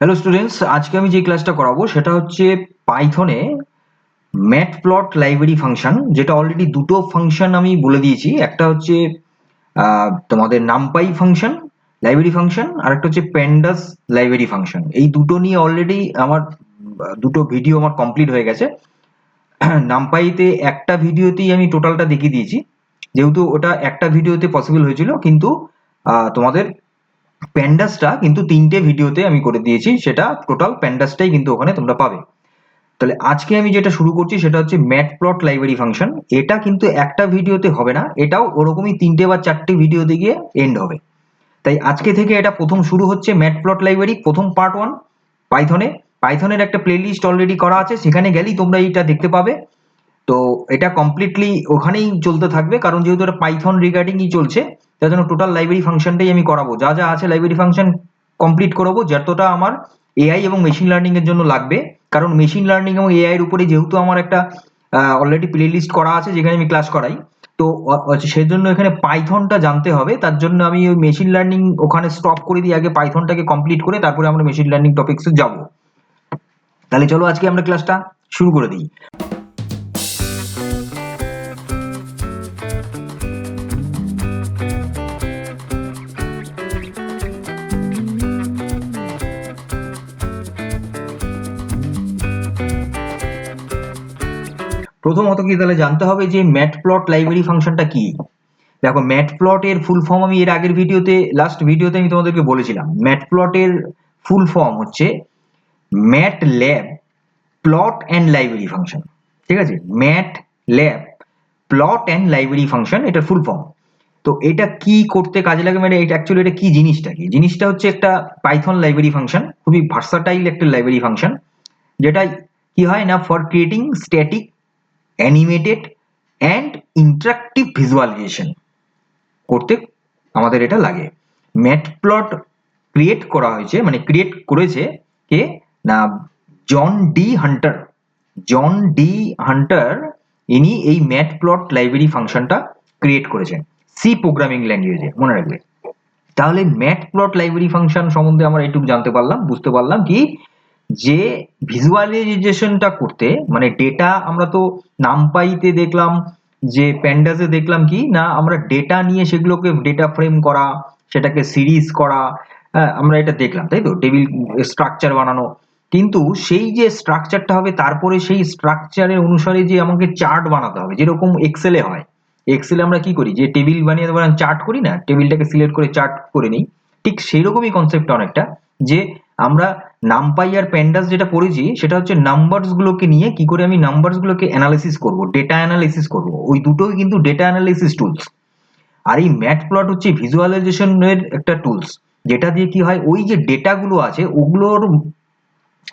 Hello students, আজকে আমি যে ক্লাসটা করাবো সেটা হচ্ছে পাইথনে ম্যাটপ্লট লাইব্রেরি ফাংশন, যেটা অলরেডি দুটো ফাংশন আমি বলে দিয়েছি। একটা হচ্ছে তোমাদের নামপাই ফাংশন লাইব্রেরি ফাংশন, আর একটা হচ্ছে প্যান্ডাস লাইব্রেরি ফাংশন। এই দুটো নিয়ে অলরেডি আমার দুটো ভিডিও আমার কমপ্লিট হয়ে গেছে। নামপাইতে একটা ভিডিওতেই আমি টোটালটা দেখিয়ে দিয়েছি, যেহেতু ওটা একটা ভিডিওতে পসিবল হয়েছিল, কিন্তু তোমাদের প্যান্ডাসটা কিন্তু তিনটে ভিডিওতে আমি করে দিয়েছি, সেটা টোটাল প্যান্ডাসটাই কিন্তু ওখানে তোমরা পাবে। তাহলে আজকে আমি যেটা শুরু করছি সেটা হচ্ছে ম্যাটপ্লট লাইব্রেরি ফাংশন। এটা কিন্তু একটা ভিডিওতে হবে না, এটাও ওরকমই তিনটে বা চারটে ভিডিওতে গিয়ে এন্ড হবে। তাই আজকে থেকে এটা প্রথম শুরু হচ্ছে ম্যাটপ্লট লাইব্রেরি, প্রথম পার্ট 1 পাইথনে। পাইথনের একটা প্লেলিস্ট অলরেডি করা আছে, সেখানে গেলেই তোমরা এটা দেখতে পাবে। তো এটা কমপ্লিটলি ওখানেই চলতে থাকবে, কারণ যেহেতু এটা পাইথন রিগার্ডিংই চলছে, তার জন্য টোটাল লাইব্রেরি ফাংশনটাই আমি করাবো। যা যা আছে লাইব্রেরি ফাংশন কমপ্লিট করবো, যতটা আমার এআই এবং মেশিন লার্নিং এর জন্য লাগবে। কারণ মেশিন লার্নিং এবং এআই এর উপরে যেহেতু আমার একটা অলরেডি প্লে লিস্ট করা আছে যেখানে আমি ক্লাস করাই, তো সেজন্য এখানে পাইথনটা জানতে হবে। তার জন্য আমি ওই মেশিন লার্নিং ওখানে স্টপ করে দিয়ে আগে পাইথনটাকে কমপ্লিট করে তারপরে আমরা মেশিন লার্নিং টপিকসে যাব। তাহলে চলো আজকে আমরা ক্লাসটা শুরু করে দিই। প্রথমত কি তাহলে জানতে হবে যে ম্যাটপ্লট লাইব্রেরি ফাংশনটা কি। দেখো, ম্যাটপ্লট এর ফুল ফর্ম আমি এর আগের ভিডিওতে, লাস্ট ভিডিওতে আমি তোমাদেরকে বলেছিলাম। ম্যাটপ্লট এর ফুল ফর্ম হচ্ছে MATLAB plot and library function. ঠিক আছে, MATLAB plot and library function, এটার ফুল ফর্ম। তো এটা কি করতে কাজে লাগে, মানে এটা অ্যাকচুয়ালি এটা কি জিনিসটা, কি জিনিসটা হচ্ছে একটা পাইথন লাইব্রেরি ফাংশন, খুবই ভার্সাটাইল একটা লাইব্রেরি ফাংশন, যেটা কি হয় না, for creating static animated and interactive visualisation করতে আমাদের এটা লাগে। ম্যাটপ্লট ক্রিয়েট করা হয়েছে, মানে ক্রিয়েট করেছে কে না, জন ডি হান্টার। জন ডি হান্টার ইনি এই ম্যাটপ্লট লাইব্রেরি ফাংশনটা ক্রিয়েট করেছেন সি প্রোগ্রামিং ল্যাঙ্গুয়েজে, মনে রাখবে। তাহলে ম্যাটপ্লট লাইব্রেরি ফাংশন সম্বন্ধে আমরা এইটুকু জানতে পারলাম, বুঝতে পারলাম কি, যে ভিজুয়ালাইজেশনটা করতে, মানে ডেটা আমরা তো নামপাইতে দেখলাম, যে প্যান্ডাসে দেখলাম কি না, আমরা ডেটা নিয়ে সেগুলোকে ডেটা ফ্রেম করা, সেটাকে সিরিজ করা, আমরা এটা দেখলাম, তাই তো, টেবিল স্ট্রাকচার বানানো। কিন্তু সেই যে স্ট্রাকচারটা হবে, তারপরে সেই স্ট্রাকচারের অনুসারে যে আমাকে চার্ট বানাতে হবে, যেরকম এক্সেলে হয়। এক্সেলে আমরা কি করি, যে টেবিল বানিয়ে দেবো, চার্ট করি না, টেবিলটাকে সিলেক্ট করে চার্ট করে নিই। ঠিক সেরকমই কনসেপ্ট অনেকটা, যে আমরা নামপাই আর প্যান্ডাস যেটা পড়েছি সেটা হচ্ছে নাম্বারস গুলোকে নিয়ে কি করে আমি নাম্বারস গুলোকে অ্যানালাইসিস করব, ডেটা অ্যানালাইসিস করব। ওই দুটোই কিন্তু ডেটা অ্যানালাইসিস টুলস। আর এই ম্যাটপ্লট হচ্ছে ভিজুয়ালাইজেশনের একটা টুলস, যেটা দিয়ে কি হয়, ওই যে ডেটা গুলো আছে ওগুলোর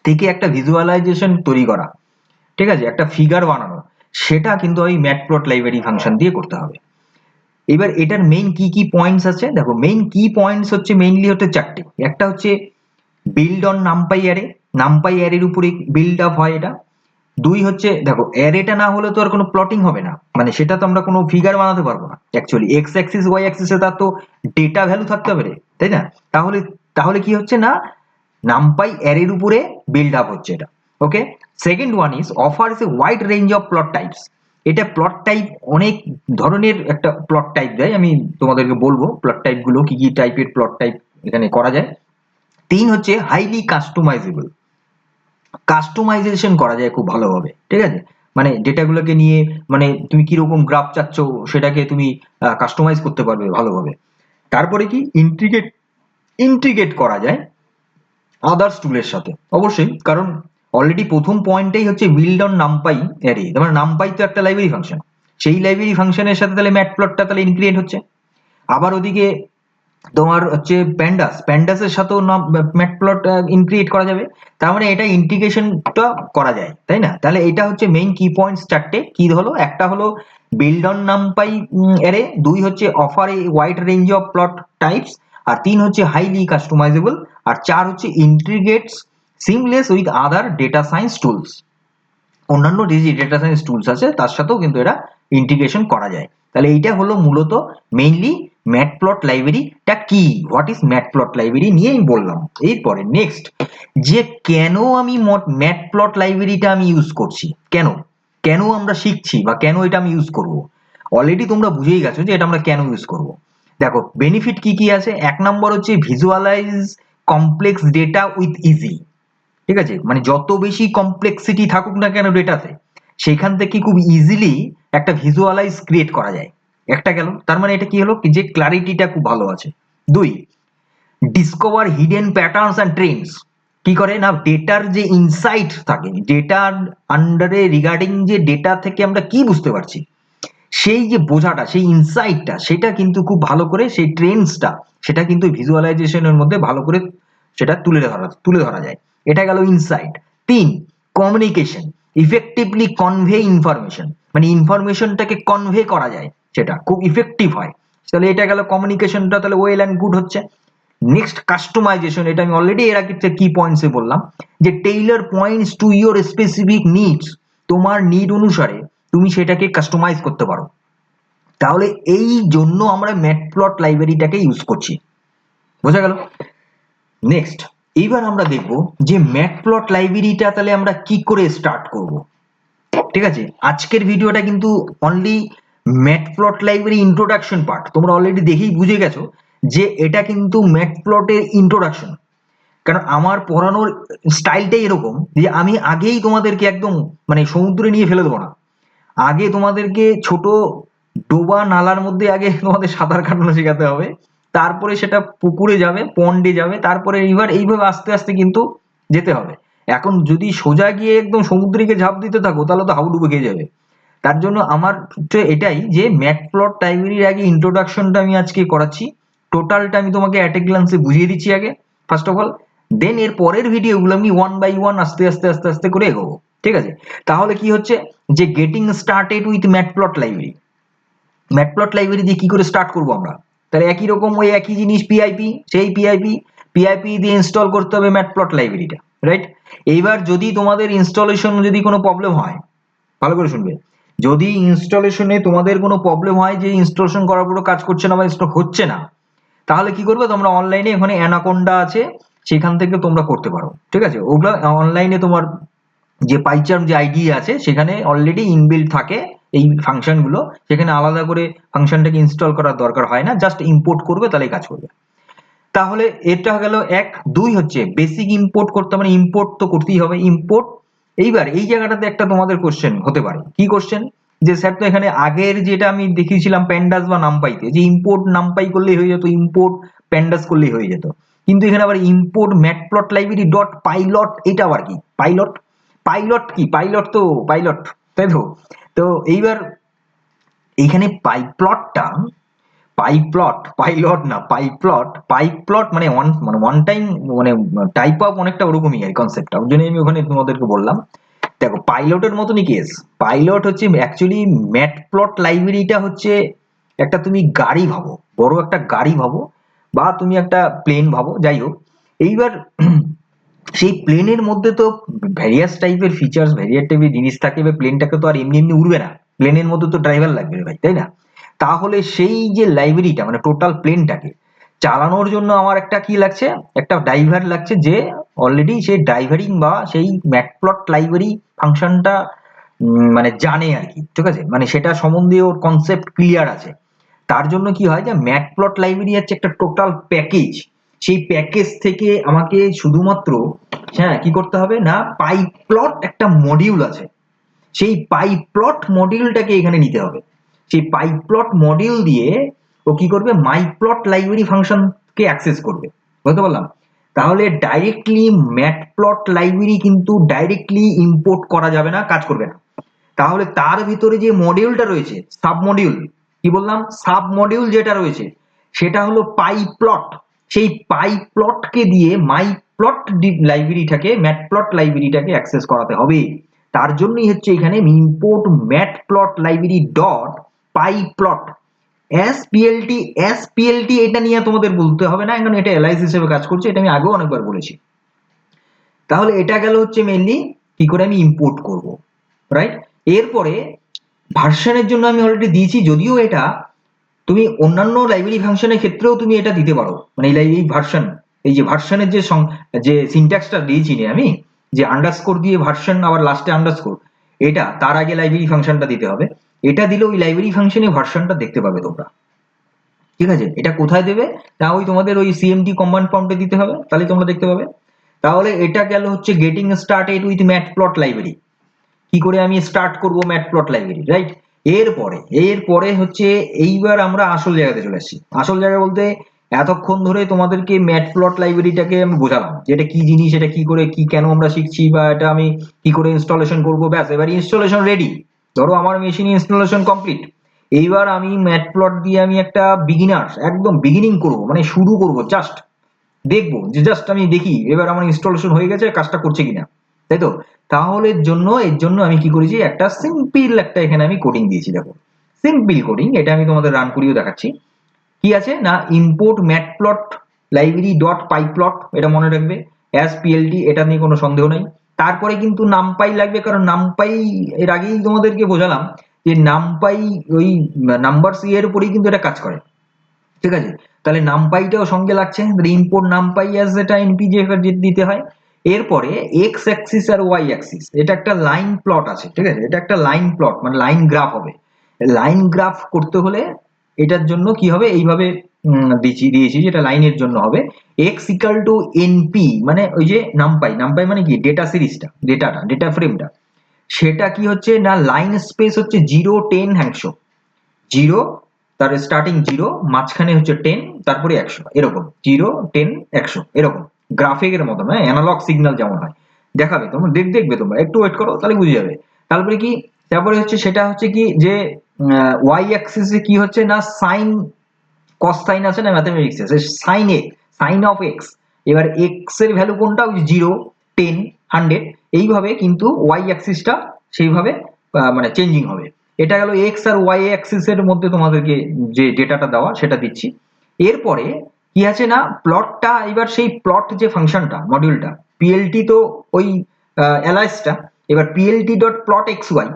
থেকে একটা ভিজুয়ালাইজেশন তৈরি করা, ঠিক আছে, একটা ফিগার বানানো, সেটা কিন্তু ওই ম্যাটপ্লট লাইব্রেরি ফাংশন দিয়ে করতে হবে। এবার এটার মেইন কি কি পয়েন্টস আছে, দেখো মেইন কি পয়েন্টস হচ্ছে মেইনলি হচ্ছে চারটে। একটা হচ্ছে build on NumPy array, NumPy অ্যারের উপরে বিল্ড আপ হয় এটা। দুই হচ্ছে, দেখো অ্যারেটা না হলে তো আর কোনো প্লটিং হবে না, মানে সেটা তো আমরা কোনো ফিগার বানাতে পারবো না অ্যাকচুয়ালি। এক্স অ্যাক্সিস ওয়াই অ্যাক্সিসে তার তো ডেটা ভ্যালু থাকতে হবে রে, তাই না? তাহলে তাহলে কি হচ্ছে না, নামপাই অ্যারের উপরে বিল্ড আপ হচ্ছে এটা। Okay, second one is offers a wide range of plot types. এটা প্লট টাইপ অনেক ধরনের একটা প্লট টাইপ দেয়, আমি তোমাদেরকে বলবো প্লট টাইপ গুলো কি কি টাইপের প্লট টাইপ এখানে করা যায়। তিন হচ্ছে হাইলি কাস্টমাইজেবল, কাস্টমাইজেশন করা যায় খুব ভালোভাবে, ঠিক আছে, মানে ডেটাগুলোকে নিয়ে, মানে তুমি কিরকম গ্রাফ চাচ্ছ সেটাকে তুমি কাস্টমাইজ করতে পারবে ভালোভাবে। তারপরে কি ইন্টিগ্রেট, ইন্টিগ্রেট করা যায় আদার্স টুলের সাথে, অবশ্যই, কারণ অলরেডি প্রথম পয়েন্টটাই হচ্ছে বিল্ড অন নামপাই অ্যারে। মানে নামপাই তো একটা লাইব্রেরি ফাংশন, সেই লাইব্রেরি ফাংশনের সাথে তাহলে ম্যাটপ্লটটা তাহলে ইনক্রিয়েট হচ্ছে। আবার ওদিকে তোমার হচ্ছে প্যান্ডাস, প্যান্ডাসের সাথেও ম্যাটপ্লট ইনক্রিয়েট করা যাবে। তার মানে এটা ইন্টিগ্রেশনটা করা যায়, তাই না? তাহলে এটা হচ্ছে মেইন কি পয়েন্টস চারটে। কি হলো, একটা হলো বিল্ড অন নামপাই অ্যারে, দুই হচ্ছে offer a wide range of plot types, আর তিন হচ্ছে হাইলি কাস্টমাইজেবল, আর চার হচ্ছে integrates seamless with other data science tools. অন্যান্য যে ডেটা সায়েন্স টুলস আছে তার সাথেও কিন্তু এটা ইন্টিগ্রেশন করা যায়। তাহলে এইটা হলো মূলত মেইনলি ম্যাটপ্লট লাইব্রেরিটা কি, হোয়াট ইজ ম্যাটপ্লট লাইব্রেরি নিয়ে আমি বললাম। এরপরে নেক্সট, যে কেন আমি ম্যাটপ্লট লাইব্রেরিটা আমি ইউজ করছি, কেন কেন আমরা শিখছি বা কেন এটা আমি ইউজ করব। অলরেডি তোমরা বুঝেই গেছো যে এটা আমরা কেন ইউজ করব। দেখো বেনিফিট কি কি আছে। এক নম্বর হচ্ছে visualise complex data with easy. ঠিক আছে, মানে যত বেশি কমপ্লেক্সিটি থাকুক না কেন ডেটাতে, সেখান থেকে খুব ইজিলি একটা ভিজুয়ালাইজ ক্রিয়েট করা যায়। একটা গেল, তার মানে এটা কি হলো যে ক্লারিটিটা খুব ভালো আছে। দুই, discover hidden patterns and Trends. কি করে না, ডেটার যে ইনসাইট থাকে, ডেটার আন্ডারে রিগার্ডিং যে ডেটা থেকে আমরা কি বুঝতে পারছি, সেই যে বোঝাটা, সেই ইনসাইটটা, সেটা কিন্তু খুব ভালো করে, সেই ট্রেন্ডসটা সেটা কিন্তু ভিজুয়ালাইজেশনের মধ্যে ভালো করে সেটা তুলে ধরা যায়। এটা গেল ইনসাইট। তিন, কমিউনিকেশন, ইফেক্টিভলি কনভে ইনফরমেশন, মানে ইনফরমেশনটাকে কনভে করা যায়, সেটা খুব ইফেক্টিভ হয়। তাহলে এটা গেল কমিউনিকেশনটা, তাহলে ওয়েল অ্যান্ড গুড হচ্ছে। নেক্সট, কাস্টমাইজেশন, এটা আমি অলরেডি এর আগে কি পয়েন্টসে বললাম, যে Taylor points to your specific needs, তোমার নিড অনুসারে তুমি সেটাকে কাস্টমাইজ করতে পারো। তাহলে এই জন্য আমরা ম্যাটপ্লট লাইব্রেরিটাকে ইউজ করছি, বোঝা গেল। নেক্সট, এইবার আমরা দেখব যে ম্যাটপ্লট লাইব্রেরিটা তাহলে আমরা কি করে স্টার্ট করব। ঠিক আছে, আজকের ভিডিওটা কিন্তু অনলি ম্যাটপ্লট লাইব্রেরি ইন্ট্রোডাকশন পার্ট। তোমরা অলরেডি দেখেই বুঝে গেছো যে এটা কিন্তু ম্যাটপ্লটের ইন্ট্রোডাকশন। কারণ আমার পড়ানোর স্টাইলটাই এরকম যে আমি আগেই তোমাদেরকে একদম মানে সমুদ্রে নিয়ে ফেলে দেবো না, আগে তোমাদেরকে ছোট ডোবা নালার মধ্যে আগে তোমাদের সাঁতার কাটানো শেখাতে হবে, তারপরে সেটা পুকুরে যাবে, পন্ডে যাবে, তারপরে রিভার, এইভাবে আস্তে আস্তে কিন্তু যেতে হবে। এখন যদি সোজা গিয়ে একদম সমুদ্রে গিয়ে ঝাঁপ দিতে থাকো তাহলে তো হাবুডুবু খেয়ে যাবে। তার জন্য আমার হচ্ছে এটাই যে ম্যাটপ্লট লাইব্রেরির আগে ইন্ট্রোডাকশনটা আমি আজকে করাচ্ছি, টোটালটা আমি তোমাকে অ্যাট এ গ্লান্সে বুঝিয়ে দিচ্ছি আগে ফার্স্ট অফ অল, দেন এর পরের ভিডিওগুলো আমি ওয়ান বাই ওয়ান আস্তে আস্তে আস্তে আস্তে করে এগোবো। ঠিক আছে, তাহলে কি হচ্ছে যে getting started with matplot library. Matplot library দিয়ে কি করে স্টার্ট করবো আমরা, তাহলে একই রকম ওই একই জিনিস পিআইপি, সেই পিআইপি দিয়ে ইনস্টল করতে হবে ম্যাটপ্লট লাইব্রেরিটা, রাইট। এইবার যদি তোমাদের ইনস্টলেশন যদি কোনো প্রবলেম হয়, ভালো করে শুনবে, যদি ইনস্টলেশনে তোমাদের কোনো প্রবলেম হয় যে ইনস্টলেশন করার পরও কাজ করছে না বা ইনস্টল হচ্ছে না, তাহলে কি করবে তোমরা অনলাইনে, এখানে অ্যানাকোন্ডা আছে, সেখান থেকে তোমরা করতে পারো। ঠিক আছে, ওগুলো অনলাইনে তোমার যে পাইচার্ম যে আইডি আছে সেখানে অলরেডি ইনবিল্ড থাকে এই ফাংশনগুলো, সেখানে আলাদা করে ফাংশনটাকে ইনস্টল করার দরকার হয় না, জাস্ট ইম্পোর্ট করবে তাহলেই কাজ করবে। তাহলে এটা গেল এক। দুই হচ্ছে বেসিক ইম্পোর্ট করতে, মানে ইম্পোর্ট তো করতেই হবে, ইম্পোর্ট। এইবার এই জায়গাটাতে একটা তোমাদের কোশ্চেন হতে পারে, কি কোশ্চেন, যে স্যার তো এখানে আগের যেটা আমি দেখিয়েছিলাম প্যান্ডাস বা নামপাইতে, যে ইম্পোর্ট নামপাই করলেই হয়ে যেত, ইম্পোর্ট প্যান্ডাস করলেই হয়ে যেত, কিন্তু এখানে আবার ইম্পোর্ট ম্যাটপ্লট লাইব্রেরি ডট পাইলট, এটা আবার কি পাইলট, পাইলট কি পাইলট তো পাইলট, তাই তো। তো এইবার এইখানে পাইপ্লটটা, পাইলট না পাইপ্লট মানে ওয়ান টাইম, মানে টাইপ অফ অনেকটা ওরকমই আর কনসেপ্টটা, ওই জন্য আমি ওখানে তোমাদেরকে বললাম। দেখো পাইলটের মতনই কেস, পাইলট হচ্ছে অ্যাকচুয়ালি ম্যাটপ্লট লাইব্রেরিটা হচ্ছে একটা, তুমি গাড়ি ভাবো, বড় একটা গাড়ি ভাবো, বা তুমি একটা প্লেন ভাবো, যাই হোক। এইবার সেই প্লেনের মধ্যে তো ভ্যারিয়াস টাইপের ফিচার্স, ভ্যারিয়াস টাইপের জিনিস থাকে, এবার প্লেনটাকে তো আর এমনি এমনি উড়বে না, প্লেনের মধ্যে তো ড্রাইভার লাগবে রে ভাই, তাই না। তাহলে সেই যে লাইব্রেরিটা মানে টোটাল প্লেনটাকে চালানোর জন্য আমার একটা কি লাগছে, একটা ড্রাইভার লাগছে, যে অলরেডি সেই ড্রাইভারিং বা সেই ম্যাটপ্লট লাইব্রেরি ফাংশনটা মানে জানে আর কি। ঠিক আছে, মানে সেটা সম্বন্ধে ওর কনসেপ্ট ক্লিয়ার আছে। তার জন্য কি হয় যে ম্যাটপ্লট লাইব্রেরি হচ্ছে একটা টোটাল প্যাকেজ, সেই প্যাকেজ থেকে আমাকে শুধুমাত্র হ্যাঁ কি করতে হবে না, পাইপ্লট একটা মডিউল আছে, সেই পাইপ্লট মডিউলটাকে এখানে নিতে হবে। সেই পাইপ্লট মডিউল দিয়ে ও কি করবে, মাইপ্লট লাইব্রেরি ফাংশনকে অ্যাক্সেস করবে, বুঝতে পারলাম। তাহলে ডাইরেক্টলি ম্যাটপ্লট লাইব্রেরি কিন্তু ডাইরেক্টলি ইম্পোর্ট করা যাবে না, কাজ করবে না। তাহলে তার ভিতরে যে মডিউলটা রয়েছে, সাব মডিউল, কি বললাম, সাব মডিউল যেটা রয়েছে সেটা হলো পাইপ্লট। সেই পাইপ্লটকে দিয়ে মাইপ্লট লাইব্রেরিটাকে, ম্যাটপ্লট লাইব্রেরিটাকে অ্যাক্সেস করাতে হবে। তার জন্যই হচ্ছে এখানে ইম্পোর্ট ম্যাটপ্লট লাইব্রেরি ডট পাইপ্লট এসপিএলটি। এসপিএলটি এটা নিয়ে তোমাদের বলতে হবে না, কারণ এটা এলআইস হিসেবে কাজ করছে, এটা আমি আগেও অনেকবার বলেছি। তাহলে এটা গেল হচ্ছে মেইনলি কি করে আমি ইম্পোর্ট করব, রাইট। এরপরে ভার্সনের জন্য আমি অলরেডি দিয়েছি, যদিও এটা তুমি অন্যান্য লাইব্রেরি ফাংশনের ক্ষেত্রেও তুমি এটা দিতে পারো, মানে এই লাইব্রেরি ভার্সন, এই যে ভার্সনের যে সিনট্যাক্সটা দিয়েছি নি আমি, যে আন্ডারস্কোর দিয়ে ভার্সন আবার লাস্টে আন্ডারস্কোর, এটা তার আগে লাইব্রেরি ফাংশনটা দিতে হবে। এটা দিলে ওই লাইব্রেরি ফাংশনে ভার্সনটা দেখতে পাবে তোমরা। ঠিক আছে, এটা কোথায় দেবে না, ওই তোমাদের ওই সিএমডি কমান্ড প্রম্পটে দিতে হবে, তাহলে তোমরা দেখতে পাবে। তাহলে এটা গেল হচ্ছে getting started with matplot library, কি করে আমি স্টার্ট করব ম্যাটপ্লট লাইব্রেরি, রাইট। এরপরে হচ্ছে এইবার আমরা আসল জায়গাতে চলে আসছি। আসল জায়গা বলতে এতক্ষণ ধরে তোমাদেরকে ম্যাটপ্লট লাইব্রেরিটাকে আমি বোঝালাম যে এটা কি জিনিস, এটা কি করে কি কেন আমরা শিখছি, বা এটা আমি কি করে ইনস্টলেশন করবো, ব্যাস এবার ইনস্টলেশন রেডি। ধরো আমার মেশিনে ইনস্টলেশন কমপ্লিট, এইবার আমি ম্যাটপ্লট দিয়ে আমি একটা বিগিনার্স একদম বিগিনিং করব, মানে শুরু করব, জাস্ট দেখবো যে জাস্ট আমি দেখি এবার আমার ইনস্টলেশন হয়ে গেছে, কাজটা করছে কিনা, তাই তো। তাহলে এর জন্য আমি কি করেছি, একটা সিম্পল একটা এখানে আমি কোডিং দিয়েছি, দেখো সিম্পল কোডিং, এটা আমি তোমাদের রান করিয়ে দেখাচ্ছি। কি আছে না, ইম্পোর্ট ম্যাটপ্লট লাইব্রেরি ডট পাইপ্লট, এটা মনে রাখবে অ্যাজ পিএলটি, এটা নিয়ে কোনো সন্দেহ নাই। তারপরে কিন্তু নামপাই লাগবে, কারণ নামপাই এর আগেই তোমাদেরকে বোঝালাম যে নামপাই ওই নাম্বারস এর উপরেই কিন্তু এটা কাজ করে। ঠিক আছে, তাহলে নামপাইটাও সঙ্গে লাগছে, ইম্পোর্ট নামপাই অ্যাজ যেটা এনপি যে দিতে হয়। এরপরে এক্স অ্যাক্সিস আর ওয়াই অ্যাক্সিস, এটা একটা লাইন প্লট আছে, ঠিক আছে, এটা একটা লাইন প্লট মানে লাইন গ্রাফ হবে। লাইন গ্রাফ করতে হলে এটার জন্য কি হবে, এইভাবে দিয়েছি যেটা লাইনের জন্য হবে, এক্স ইকাল টু এনপি, মানে ওই যে নামপাই, নামপাই মানে কি ডেটা সিরিজটা, ডেটা ফ্রেমটা, সেটা কি হচ্ছে না, লাইন স্পেস হচ্ছে 0 10 জিরো, তার স্টার্টিং 0, মাঝখানে হচ্ছে 10, তারপরে 100, এরকম 0 10 100 এরকম, গ্রাফিকের মতো, হ্যাঁ অ্যানালগ সিগন্যাল যেমন হয় দেখাবে, তোমরা দেখবে, তোমরা একটু ওয়েট করো তাহলে বুঝে যাবে। তারপরে কি, তারপরে হচ্ছে সেটা হচ্ছে কি যে ওয়াই অ্যাক্সিসে কি হচ্ছে না, সাইন কস সাইন আছে না ম্যাথমেটিক্সে, sine x, sine of x, এবার এক্স এর ভ্যালু কোনটা, ওই 0 10 100, এইভাবে কিন্তু ওয়াই অ্যাক্সিসটা সেইভাবে মানে চেঞ্জিং হবে। এটা গেল এক্স আর ওয়াই অ্যাক্সিস এর মধ্যে তোমাদেরকে যে ডেটাটা দেওয়া সেটা দিচ্ছি। এরপরে কি আছে না, প্লটটা, এবার সেই প্লট যে ফাংশনটা মডিউলটা, পিএলটি তো ওই অ্যালাইসটা, এবার PLT dot plot x y,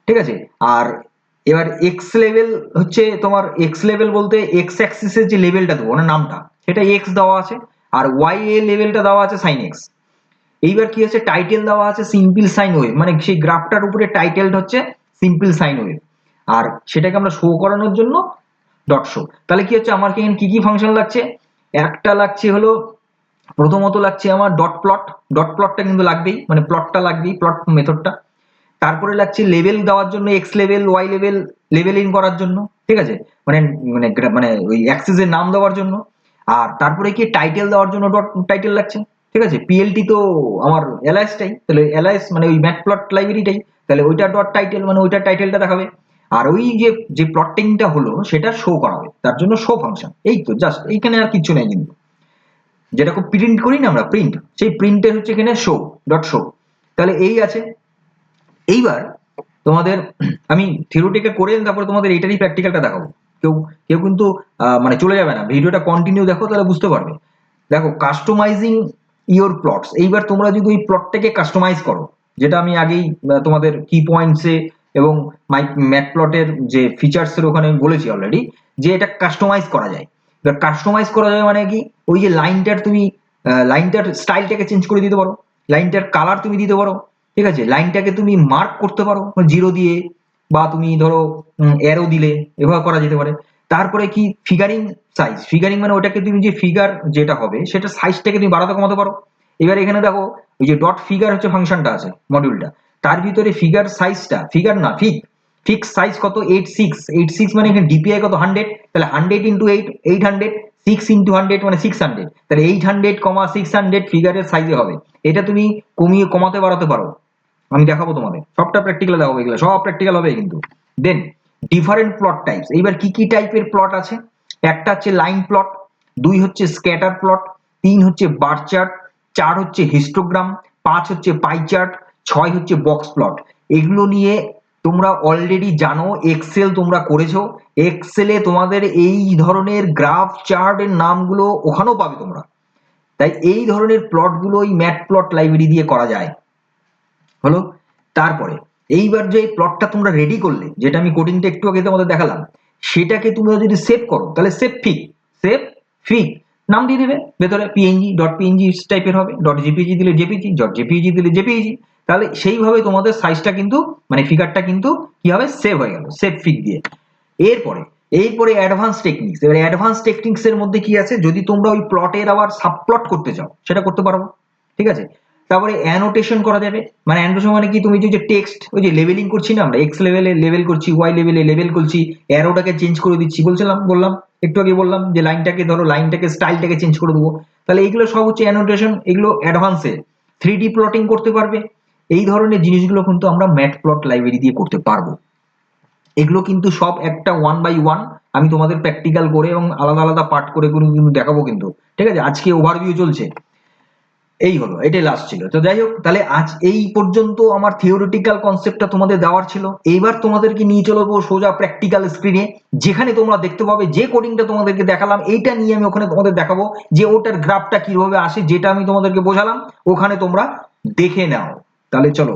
ঠিক আছে। আর এবার এক্স লেভেল হচ্ছে তোমার, এক্স লেভেল বলতে এক্স অ্যাক্সিসের যে লেভেলটা দেবো না নামটা, সেটা এক্স দেওয়া আছে, আর ওয়াই এ লেভেলটা দেওয়া আছে সাইন এক্স। এইবার কি হচ্ছে, টাইটেল দেওয়া আছে সিম্পল সাইন ওয়েভ, মানে সেই গ্রাফটার উপরে টাইটেলটা হচ্ছে সিম্পল সাইন ওয়েভ, আর সেটাকে আমরা শো করানোর জন্য ডট শো। তাহলে কি হচ্ছে, আমার এখানে কি কি ফাংশন লাগছে, একটা লাগছে হলো, প্রথমত লাগছে আমার ডট প্লট, ডট প্লটটা কিন্তু লাগবেই, মানে প্লটটা লাগবেই, প্লট মেথডটা। তারপরে লাগছে লেভেল দেওয়ার জন্য, x level y level, level in করার জন্য, ঠিক আছে, মানে মানে মানে ওই অ্যাক্সিসের নাম দেওয়ার জন্য। আর তারপরে কি টাইটেল দেওয়ার জন্য ডট টাইটেল লাগছে, ঠিক আছে। পিএলটি তো আমার এলআইএসটাই, তাহলে এলআইএস মানে ওই ম্যাটপ্লট লাইব্রেরিটাই, তাহলে ওইটা ডট টাইটেল মানে ওইটার টাইটেলটা দেখাবে। আর ওই যে যে প্লটিংটা হলো সেটা শো করাবে, তার জন্য শো ফাংশন। এই তো জাস্ট, এইখানে আর কিছু নেই কিন্তু, যেরকম প্রিন্ট করি না আমরা প্রিন্ট, সেই প্রিন্টের হচ্ছে এখানে শো, ডট শো। তাহলে এই আছে। এইবার তোমাদের আমি থিওরিটিকে করে তারপরে তোমাদের এইটারই প্র্যাকটিক্যালটা দেখাবো। কেউ কেউ কিন্তু মানে চলে যাবে না, ভিডিওটা কন্টিনিউ দেখো, তাহলে বুঝতে পারবে। দেখো কাস্টমাইজিং ইওর প্লটস, এইবার তোমরা যদি ওই প্লটটাকে কাস্টমাইজ করো, যেটা আমি আগেই তোমাদের কি পয়েন্টসে এবং মাই ম্যাটপ্লটের যে ফিচার্স এর ওখানে বলেছি অলরেডি, যে এটা কাস্টমাইজ করা যায়। এবার কাস্টমাইজ করা যায় মানে কি, ওই যে লাইনটার তুমি লাইনটার স্টাইলটাকে চেঞ্জ করে দিতে পারো, লাইনটার কালার তুমি দিতে পারো, ঠিক আছে, লাইনটাকে তুমি মার্ক করতে পারো জিরো দিয়ে, বা তুমি ধরো অ্যারো দিলে, এভাবে করা যেতে পারে। তারপরে কি ফিগারিং সাইজ, ফিগারিং মানে ওটাকে তুমি যে ফিগার যেটা হবে সেটা সাইজটাকে তুমি বাড়াতে কমাতে পারো। এবার এখানে দেখো ওই যে ডট ফিগার হচ্ছে ফাংশনটা আছে মডিউলটা, তার ভিতরে ফিগার সাইজটা, ফিগার না ফিক্স সাইজ কত 86 মানে এখানে ডিপিআই কত 100, তাহলে 100 ইন্টু 8 6 ইন্টু 100 মানে 600, তাহলে 800, 600 ফিগারের সাইজে হবে। এটা তুমি কমিয়ে কমাতে বাড়াতে পারো, আমি দেখাবো তোমাদের, সবটা প্র্যাকটিক্যাল দেখাবো, এগুলো সব প্র্যাকটিক্যাল হবে কিন্তু। দেন ডিফারেন্ট প্লট টাইপস, এইবার কি কি টাইপের প্লট আছে, একটা হচ্ছে লাইন প্লট, 2 হচ্ছে স্ক্যাটার প্লট, 3 হচ্ছে বার চার্ট, 4 হচ্ছে হিস্টোগ্রাম, 5 হচ্ছে পাই চার্ট, 6 হচ্ছে বক্স প্লট। এগুলো নিয়ে তোমরা অলরেডি জানো, এক্সেল তোমরা করেছো, এক্সেলে তোমাদের এই ধরনের গ্রাফ চার্ট এর নামগুলো ওখানেও পাবে তোমরা। তাই এই ধরনের প্লটগুলো ওই ম্যাটপ্লট লাইব্রেরি দিয়ে করা যায়, হলো। তারপরে এইবার যে প্লটটা তোমরা রেডি করলে, যেটা আমি কোডিংটা একটু আগে তোমাদের দেখালাম, সেটাকে তুমি যদি সেভ করো তাহলে সেভ ফিগ নাম দিয়ে দেবে, ভেতরে png টাইপের হবে, .jpg দিলে জেপিজি, .jpeg দিলে জেপিজি। তাহলে সেইভাবে তোমাদের সাইজটা কিন্তু মানে ফিগারটা কিন্তু কি হবে, সেভ হয়ে গেল সেভ ফিগ দিয়ে। এরপরে অ্যাডভান্স টেকনিক্স। এবার অ্যাডভান্স টেকনিক্স এর মধ্যে কি আছে, যদি তোমরা ওই প্লটের আবার সাবপ্লট করতে চাও সেটা করতে পারবো, ঠিক আছে। তারপরে অ্যানোটেশন করা যাবে, মানে অ্যানোটেশন মানে কি, তুমি যে টেক্সট ওই যে লেভেলিং করছি না আমরা, এক্স লেভেলে লেভেল করছি, ওয়াই লেভেলে লেভেল করছি, অ্যারোটাকে চেঞ্জ করে দিচ্ছি, বললাম একটু আগে বললাম যে লাইনটাকে ধরো, লাইনটাকে স্টাইলটাকে চেঞ্জ করে দেবো, তাহলে এইগুলো সব হচ্ছে অ্যানোটেশন, এগুলো অ্যাডভান্সে 3D প্লটিং করতে পারবে। এই ধরনের জিনিসগুলো কিন্তু আমরা ম্যাট প্লট লাইব্রেরি দিয়ে করতে পারবো। এগুলো কিন্তু সব একটা 1 বাই 1 আমি তোমাদের প্র্যাকটিক্যাল করে এবং আলাদা আলাদা পার্ট করে কিন্তু দেখাবো কিন্তু, ঠিক আছে। আজকে ওভারভিউ চলছে, এই হলো, এটাই লাস্ট ছিল। তো যাই হোক, তাহলে আজ এই পর্যন্ত আমার থিওরিটিক্যাল কনসেপ্টটা তোমাদের দেওয়ার ছিল। এইবার তোমাদেরকে নিয়ে চলবো সোজা প্র্যাকটিক্যাল স্ক্রিনে, যেখানে তোমরা দেখতে পাবে যে কোডিংটা তোমাদেরকে দেখালাম, এইটা নিয়ে আমি ওখানে তোমাদের দেখাবো যে ওটার গ্রাফটা কিভাবে আসে, যেটা আমি তোমাদেরকে বোঝালাম ওখানে তোমরা দেখে নাও। তাহলে চলো,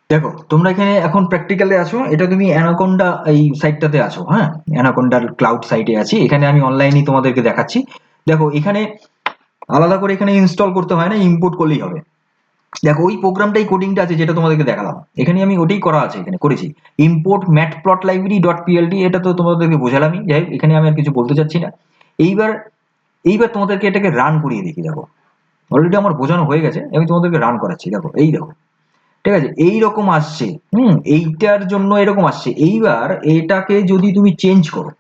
দেখো তোমরা এখানে এখন প্র্যাকটিক্যালে আছো, এটা তুমি অ্যানাকোন্ডা এই সাইটটাতে আছো, হ্যাঁ, অ্যানাকোন্ডার ক্লাউড সাইটে আছি, এখানে আমি অনলাইনেই তোমাদেরকে দেখাচ্ছি। দেখো এখানে আলাদা করে এখানে ইনস্টল করতে হয় না, ইম্পোর্ট করলেই হবে। দেখো ওই প্রোগ্রামটাই কোডিংটা আছে যেটা তোমাদেরকে দেখালাম, এখানে আমি ওটাই করা আছে, এখানে করেছি ইম্পোর্ট matplotlib.plt, এটা তো তোমাদেরকে বোঝালামই, যাই হোক এখানে আমি আর কিছু বলতে চাচ্ছি না। এইবার এইবার তোমাদেরকে এটাকে রান করিয়ে দেখি। দেখো অলরেডি আমার বোঝানো হয়ে গেছে, আমি তোমাদেরকে রান করাচ্ছি। দেখো এই দেখো, ঠিক আছে, এই রকম আসছে, এইটার জন্য এরকম আসছে। এইবার এটাকে যদি তুমি চেঞ্জ করো,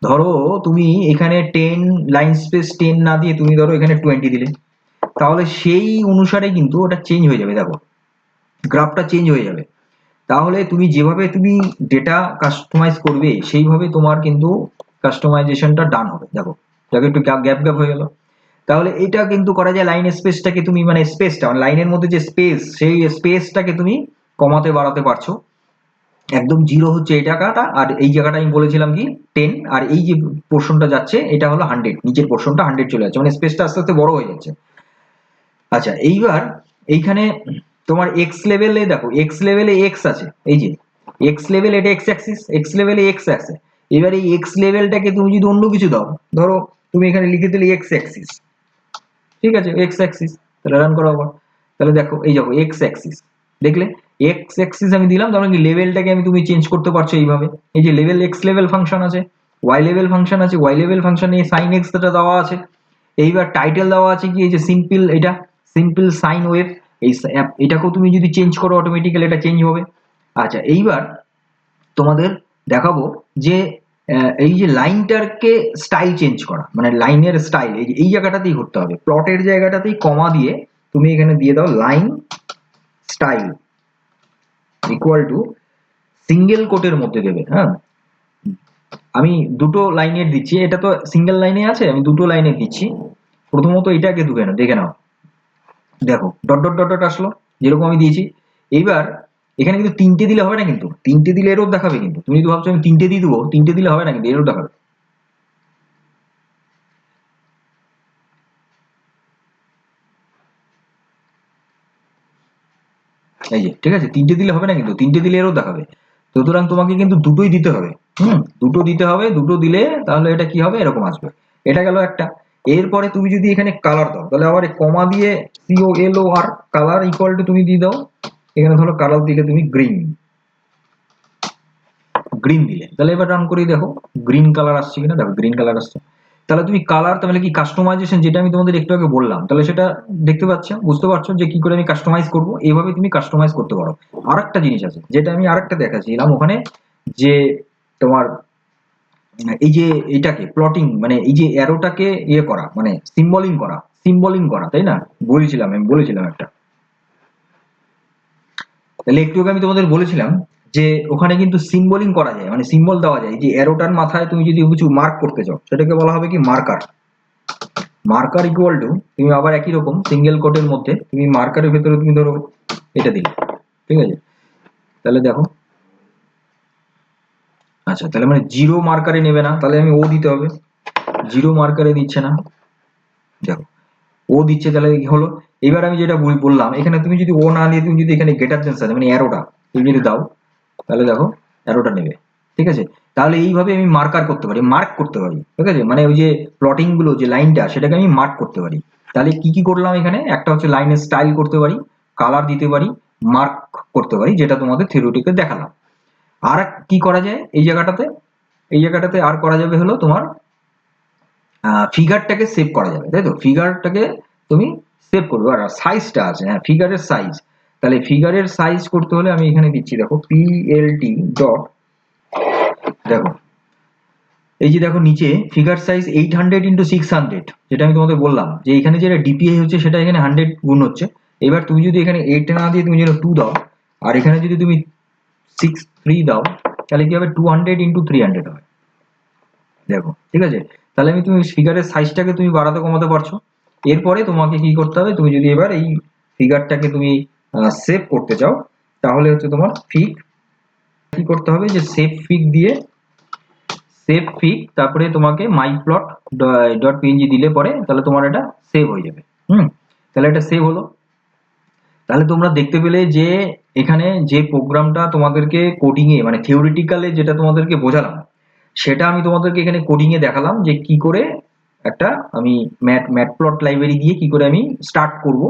ধরো তুমি এখানে 10 লাইন স্পেস 10 না দিয়ে তুমি ধরো এখানে 20 দিলে, তাহলে সেই অনুসারে কিন্তু ওটা চেঞ্জ হয়ে যাবে। দেখো গ্রাফটা চেঞ্জ হয়ে যাবে। তাহলে তুমি যেভাবে তুমি ডেটা কাস্টমাইজ করবে সেইভাবে তোমার কিন্তু কাস্টমাইজেশনটা ডান হবে। দেখো দেখো একটু গ্যাপ হয়ে গেল। তাহলে এটা কিন্তু করা যায়, লাইন স্পেসটাকে তুমি মানে স্পেসটা লাইনের মধ্যে যে স্পেস, সেই স্পেসটাকে তুমি কমাতে বাড়াতে পারছো। একদম জিরো হচ্ছে এই জায়গাটা, আর এই জায়গাটা আমি বলেছিলাম কি 10, আর এই যে পোর্শনটা যাচ্ছে এটা হলো 100, নিচের পোর্শনটা 100 চলে যাচ্ছে, মানে স্পেসটা আস্তে আস্তে বড় হয়ে যাচ্ছে। আচ্ছা এইবার এইখানে তোমার এক্স লেভেলে, দেখো এক্স লেভেলে এক্স আছে, এই যে এক্স লেভেল, এটা এক্স অ্যাক্সিস, এক্স লেভেলে এক্স আছে। এবার এই এক্স লেভেলটাকে তুমি যদি অন্য কিছু দাও, ধরো তুমি এখানে লিখে দিলে এক্স অ্যাক্সিস, ঠিক আছে, এক্স অ্যাক্সিস, তাহলে রান করা আবার। তাহলে দেখো এই দেখো এক্স অ্যাক্সিস, দেখলে এক্স অ্যাক্সিস আমি দিলাম, তাহলে কি লেভেলটাকে আমি তুমি চেঞ্জ করতে পারছো এইভাবে। এই যে লেভেল এক্স লেভেল ফাংশন আছে, ওয়াই লেভেল ফাংশন আছে, ওয়াই লেভেল ফাংশনে সাইন এক্সটা দেওয়া আছে। এইবার টাইটেল দেওয়া আছে কি, এই যে সিম্পল, এটা সিম্পল সাইন ওয়েভ, এই এটাকেও তুমি যদি চেঞ্জ করো অটোমেটিক্যালি এটা চেঞ্জ হবে। আচ্ছা এইবার তোমাদের দেখাবো যে এই যে লাইনটাকে স্টাইল চেঞ্জ করা, মানে লাইনের স্টাইল এই যে এই জায়গাটাতেই করতে হবে, প্লটের জায়গাটাতেই কমা দিয়ে তুমি এখানে দিয়ে দাও line style equal to single কোটের মধ্যে দেবে, হ্যাঁ। আমি দুটো লাইনের দিচ্ছি, এটা তো সিঙ্গেল লাইনে আছে, আমি দুটো লাইনে দিচ্ছি। প্রথমত এটাকে দেখে নাও, দেখো ডট ডট ডট ডট আসলো যেরকম আমি দিয়েছি। এইবার এখানে কিন্তু তিনটে দিলে হবে না, কিন্তু তিনটে দিলে এরর দেখাবে, কিন্তু তুমি যদি ভাবছো আমি তিনটে দিয়ে দেবো, তিনটে দিলে হবে না, কিন্তু এরর দেখাবে। এই যে ঠিক আছে, তিনটে দিলে হবে না, কিন্তু তিনটে দিলে এরর দেখাবে। সুতরাং তোমাকে কিন্তু দুটোই দিতে হবে, দুটো দিতে হবে, দুটো দিলে তাহলে এটা কি হবে, এরকম আসবে। এটা গেল একটা। এরপরে তুমি যদি এখানে কালার দাও, তাহলে আবার কমা দিয়ে COLOR কালার ইকুয়াল টু তুমি দিয়ে দাও, এখানে ধরো কালার দিলে তুমি গ্রিন, গ্রিন দিলে, তাহলে এবার রান করে দেখো গ্রিন কালার আসছে কিনা, দেখো গ্রিন কালার আসছে। তাহলে তুমি কালার, তাহলে কি কাস্টমাইজেশন, যেটা আমি তোমাদের একটু আগে বললাম, তাহলে সেটা দেখতে পাচ্ছ, বুঝতে পারছো যে কি করে আমি কাস্টমাইজ করব। এইভাবে তুমি কাস্টমাইজ করতে পারো। আরেকটা জিনিস আছে যেটা আমি আরেকটা দেখাচ্ছিলাম ওখানে, যে তোমার এই যে এটাকে প্লটিং, মানে এই যে অ্যারোটাকে ইয়ে করা, মানে সিম্বলিং করা, তাই না, আমি বলেছিলাম একটা। তাহলে একটু আগে আমি তোমাদের বলেছিলাম যে ওখানে কিন্তু সিম্বলিং করা যায়, মানে সিম্বল দেওয়া যায়, যে অ্যারোটার মাথায় তুমি যদি কিছু মার্ক করতে চাও সেটাকে বলা হবে কি মার্কার। মার্কার ইকুয়াল টু তুমি আবার একই রকম সিঙ্গেল কোটের মধ্যে তুমি মার্কারের ভেতরে তুমি ধরো এটা দিলে, ঠিক আছে। তাহলে দেখো, আচ্ছা তাহলে মানে জিরো মার্কারে নেবে না, তাহলে আমি ও দিতে হবে, জিরো মার্কারে দিচ্ছে না, দেখো ও দিচ্ছে, তাহলে কি হলো, এবার আমি যেটা বললাম, এখানে তুমি যদি ও না নিয়ে তুমি যদি এখানে গ্রেটার দেন সাইন মানে অ্যারোটা তুমি যদি দাও, তাহলে দেখো অ্যারোটা নেবে, ঠিক আছে। তাহলে এইভাবে আমি মার্কার করতে পারি, মার্ক করতে পারি, ঠিক আছে, মানে ওই যে প্লটিং গুলো যে লাইনটা সেটাকে আমি মার্ক করতে পারি। তাহলে কি কি করলাম এখানে, একটা হচ্ছে লাইনের স্টাইল করতে পারি, কালার দিতে পারি, মার্ক করতে পারি, যেটা তোমাদের থিওরিটিকে দেখালাম। আর কি করা যায় এই জায়গাটাতে, এই জায়গাটাতে আর করা যাবে হলো তোমার ফিগারটাকে সেভ করা যাবে, তাই তো, ফিগারটাকে তুমি সেভ করবে। আর সাইজটা আছে, হ্যাঁ ফিগারের সাইজ, তাহলে ফিগারের সাইজ করতে হলে আমি এখানে দিচ্ছি দেখো plt ডট, দেখো এই যে দেখো নিচে ফিগার সাইজ 800 ইন্টু 600, যেটা আমি তোমাদের বললাম যে এখানে যেটা ডিপিআই হচ্ছে সেটা এখানে 100 গুণ হচ্ছে। এবার তুমি যদি এখানে 8 না দিয়ে তুমি যেটা 2 দাও, আর এখানে যদি তুমি 3 দাও, তাহলে কি হবে 200 ইন্টু 300 হবে, দেখো ঠিক আছে। তাহলে তুমি ফিগারের সাইজটাকে তুমি বাড়াতে কমাতে পারছো। এরপরে তোমাকে কি করতে হবে, তুমি যদি এবার এই ফিগারটাকে তুমি সেভ করতে চাও, তাহলে হচ্ছে তোমার ফিগ কি করতে হবে, যে সেভ ফিগ দিয়ে সেভ ফিগ, তারপরে তোমাকে মাই প্লট ডট পিএনজি দিলে পরে তাহলে তোমার এটা সেভ হয়ে যাবে। তাহলে এটা সেভ হলো। তাহলে তোমরা দেখতে পেলে যে এখানে যে প্রোগ্রামটা তোমাদেরকে কোডিং এ মানে থিওরিটিক্যালে যেটা তোমাদেরকে বোঝালাম, সেটা আমি তোমাদেরকে এখানে কোডিং এ দেখালাম যে কি করে একটা আমি ম্যাটপ্লট লাইব্রেরি দিয়ে কি করে আমি স্টার্ট করব।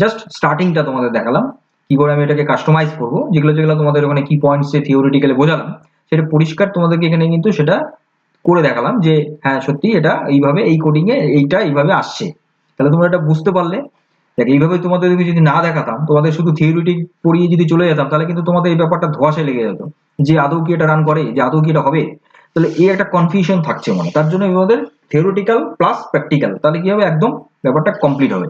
জাস্ট স্টার্টিংটা তোমাদের দেখালাম, কি করে আমি এটাকে কাস্টমাইজ করব, যেগুলো যেগুলো তোমাদের ওখানে কি পয়েন্টসে থিওরিটিক্যালি বোঝালাম, সেটা পরিষ্কার তোমাদেরকে এখানে কিন্তু সেটা করে দেখালাম যে হ্যাঁ সত্যি এটা এইভাবে এই কোডিং এ এইটা এইভাবে আসছে। তাহলে তোমরা এটা বুঝতে পারলে। দেখ এইভাবে তোমাদেরকে যদি না দেখাতাম, তোমাদের শুধু থিওরিটিক পড়িয়ে যদি চলে যেতাম, তাহলে কিন্তু তোমাদের এই ব্যাপারটা ধোঁয়াশে লেগে যেত, যে আদৌ কি এটা রান করে, যে আদৌ কি এটা হবে। তাহলে এই একটা কনফিউশন থাকছে মনে, তার জন্য আমাদের থিওরিটিক্যাল প্লাস প্র্যাকটিক্যাল, তাহলে কি হবে একদম ব্যাপারটা কমপ্লিট হবে।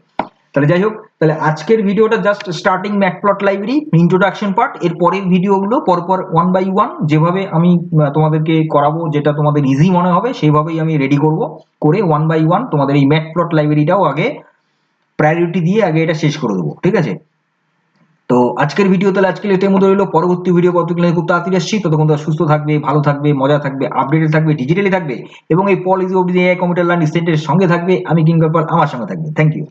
তাহলে যাই হোক, তাহলে আজকের ভিডিওটা just starting matplot library introduction part. এর পরের ভিডিওগুলো পরপর 1 বাই 1 যেভাবে আমি তোমাদেরকে করাবো, যেটা তোমাদের ইজি মনে হবে সেইভাবেই আমি রেডি করব, করে 1 বাই 1 তোমাদের এই ম্যাটপ্লট লাইব্রেরিটাও আগে প্রায়োরিটি দিয়ে আগে এটা শেষ করে দেবো, ঠিক আছে। তো আজকের ভিডিও তাহলে আজকে এটার মধ্যে রইলো, পরবর্তী ভিডিও কতগুলো খুব তাড়াতাড়ি আসছি। ততক্ষণ তোমরা সুস্থ থাকবে, ভালো থাকবে, মজা থাকবে, আপডেটেড থাকবে, ডিজিটালি থাকবে, এবং এই policy of the AI computer learning সেন্টারের সঙ্গে থাকবে। আমি কিংকর পাল, আমার সঙ্গে থাকবে। Thank you.